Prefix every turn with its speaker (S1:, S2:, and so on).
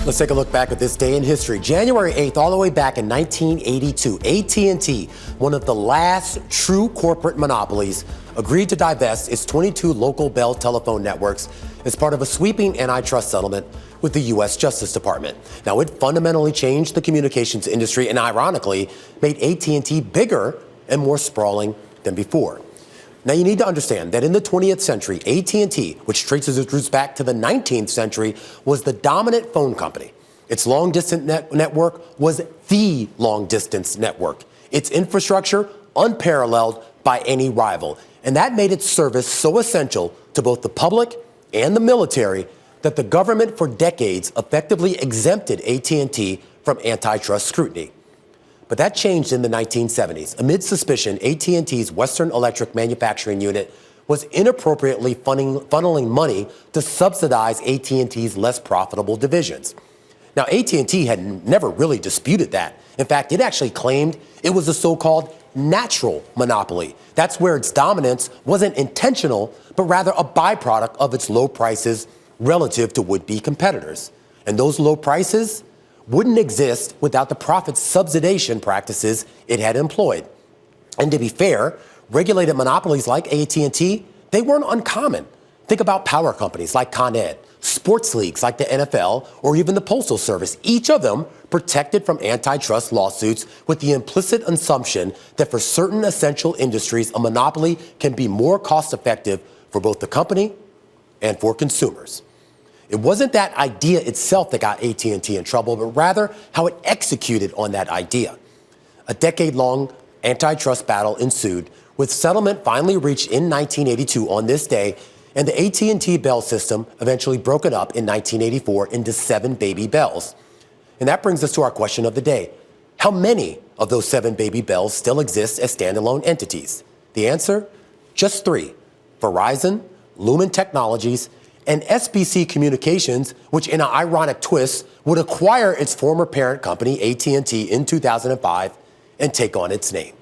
S1: Let's take a look back at this day in history. January 8th, all the way back in 1982, AT&T, one of the last true corporate monopolies, agreed to divest its 22 local Bell telephone networks as part of a sweeping antitrust settlement with the U.S. Justice Department. Now, it fundamentally changed the communications industry and, ironically, made AT&T bigger and more sprawling than before. Now, you need to understand that in the 20th century, AT&T, which traces its roots back to the 19th century, was the dominant phone company. Its long-distance network was the long-distance network. Its infrastructure unparalleled by any rival. And that made its service so essential to both the public and the military that the government for decades effectively exempted AT&T from antitrust scrutiny. But that changed in the 1970s. Amid suspicion, AT&T's Western Electric manufacturing unit was inappropriately funneling money to subsidize AT&T's less profitable divisions. Now, AT&T had never really disputed that. In fact, it actually claimed it was a so-called natural monopoly. That's where its dominance wasn't intentional, but rather a byproduct of its low prices relative to would-be competitors. And those low prices wouldn't exist without the profit subsidization practices it had employed. And to be fair, regulated monopolies like AT&T, they weren't uncommon. Think about power companies like Con Ed, sports leagues like the NFL, or even the Postal Service, each of them protected from antitrust lawsuits with the implicit assumption that for certain essential industries, a monopoly can be more cost-effective for both the company and for consumers. It wasn't that idea itself that got AT&T in trouble, but rather how it executed on that idea. A decade-long antitrust battle ensued, with settlement finally reached in 1982 on this day, and the AT&T Bell system eventually broken up in 1984 into 7 baby bells. And that brings us to our question of the day. How many of those 7 baby bells still exist as standalone entities? The answer? Just 3. Verizon, Lumen Technologies, and SBC Communications, which in an ironic twist would acquire its former parent company, AT&T, in 2005 and take on its name.